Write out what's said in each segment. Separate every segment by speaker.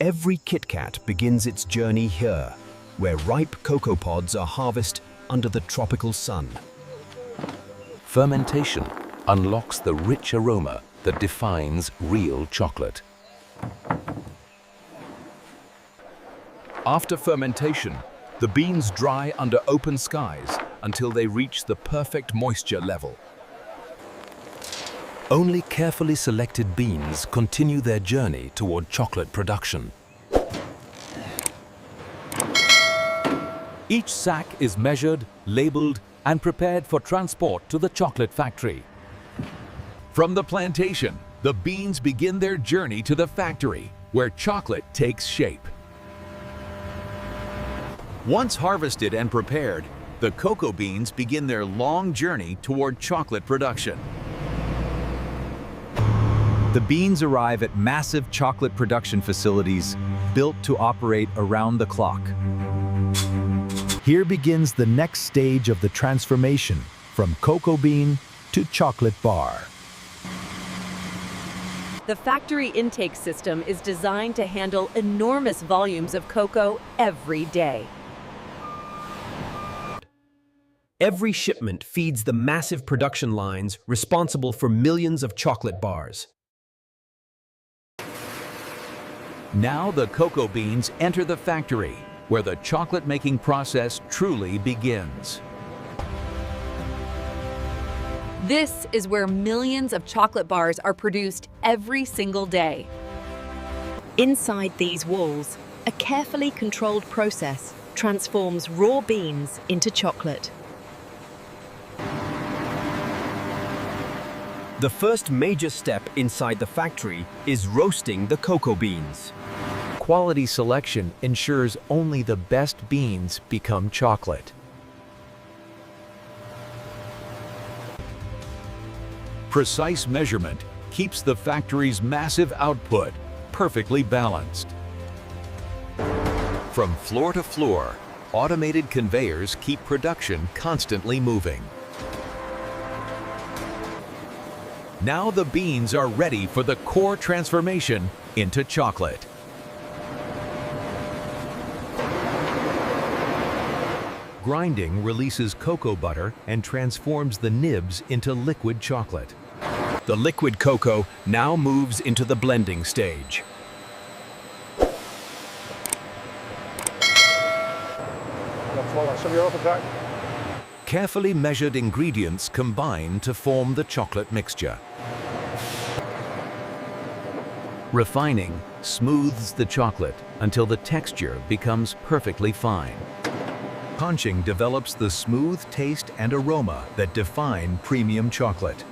Speaker 1: Every KitKat begins its journey here, where ripe cocoa pods are harvested under the tropical sun.
Speaker 2: Fermentation unlocks the rich aroma that defines real chocolate.
Speaker 1: After fermentation, the beans dry under open skies until they reach the perfect moisture level.
Speaker 2: Only carefully selected beans continue their journey toward chocolate production. Each sack is measured, labeled, and prepared for transport to the chocolate factory.
Speaker 3: From the plantation, the beans begin their journey to the factory, where chocolate takes shape. Once harvested and prepared, the cocoa beans begin their long journey toward chocolate production.
Speaker 4: The beans arrive at massive chocolate production facilities built to operate around the clock. Here begins the next stage of the transformation from cocoa bean to chocolate bar.
Speaker 5: The factory intake system is designed to handle enormous volumes of cocoa every day.
Speaker 1: Every shipment feeds the massive production lines responsible for millions of chocolate bars.
Speaker 3: Now the cocoa beans enter the factory, where the chocolate-making process truly begins.
Speaker 5: This is where millions of chocolate bars are produced every single day. Inside these walls, a carefully controlled process transforms raw beans into chocolate.
Speaker 1: The first major step inside the factory is roasting the cocoa beans.
Speaker 6: Quality selection ensures only the best beans become chocolate.
Speaker 3: Precise measurement keeps the factory's massive output perfectly balanced. From floor to floor, automated conveyors keep production constantly moving. Now the beans are ready for the core transformation into chocolate. Grinding releases cocoa butter and transforms the nibs into liquid chocolate.
Speaker 1: The liquid cocoa now moves into the blending stage.
Speaker 3: Carefully measured ingredients combine to form the chocolate mixture. Refining smooths the chocolate until the texture becomes perfectly fine. Conching develops the smooth taste and aroma that define premium chocolate.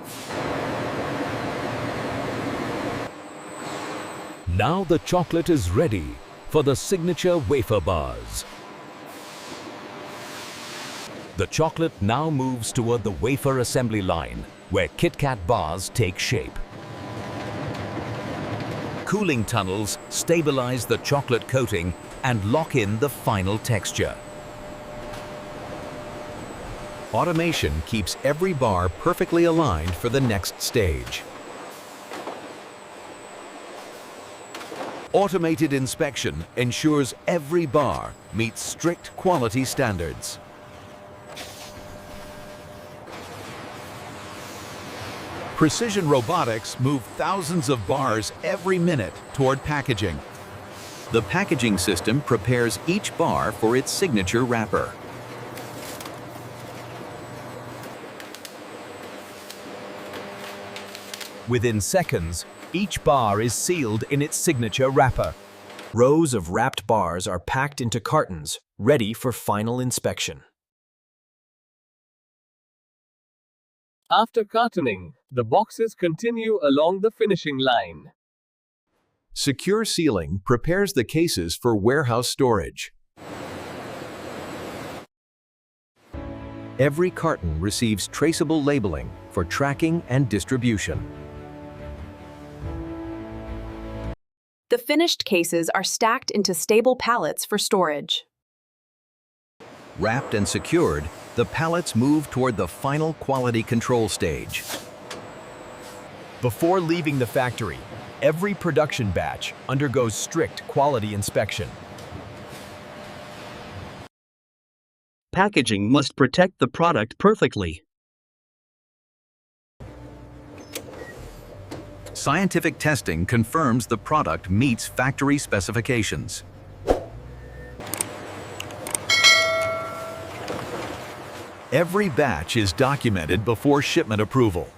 Speaker 3: Now the chocolate is ready for the signature wafer bars. The chocolate now moves toward the wafer assembly line, where KitKat bars take shape. Cooling tunnels stabilize the chocolate coating and lock in the final texture. Automation keeps every bar perfectly aligned for the next stage. Automated inspection ensures every bar meets strict quality standards. Precision robotics move thousands of bars every minute toward packaging. The packaging system prepares each bar for its signature wrapper.
Speaker 1: Within seconds, each bar is sealed in its signature wrapper. Rows of wrapped bars are packed into cartons, ready for final inspection.
Speaker 7: After cartoning, the boxes continue along the finishing line.
Speaker 3: Secure sealing prepares the cases for warehouse storage. Every carton receives traceable labeling for tracking and distribution.
Speaker 5: The finished cases are stacked into stable pallets for storage.
Speaker 3: Wrapped and secured, the pallets move toward the final quality control stage.
Speaker 1: Before leaving the factory, Every production batch undergoes strict quality inspection.
Speaker 8: Packaging must protect the product perfectly.
Speaker 3: Scientific testing confirms the product meets factory specifications. Every batch is documented before shipment approval.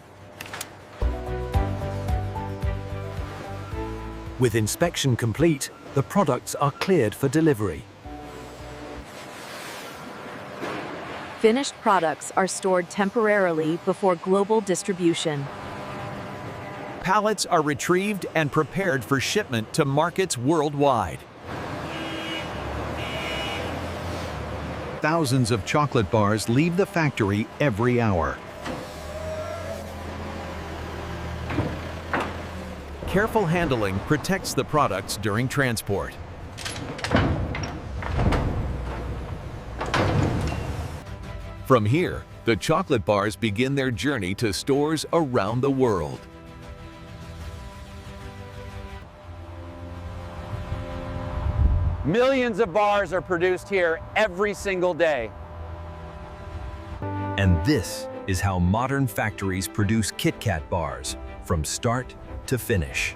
Speaker 6: With inspection complete, the products are cleared for delivery.
Speaker 5: Finished products are stored temporarily before global distribution.
Speaker 1: Pallets are retrieved and prepared for shipment to markets worldwide.
Speaker 3: Thousands of chocolate bars leave the factory every hour.
Speaker 1: Careful handling protects the products during transport.
Speaker 2: From here, the chocolate bars begin their journey to stores around the world.
Speaker 9: Millions of bars are produced here every single day.
Speaker 1: And this is how modern factories produce KitKat bars from start to finish.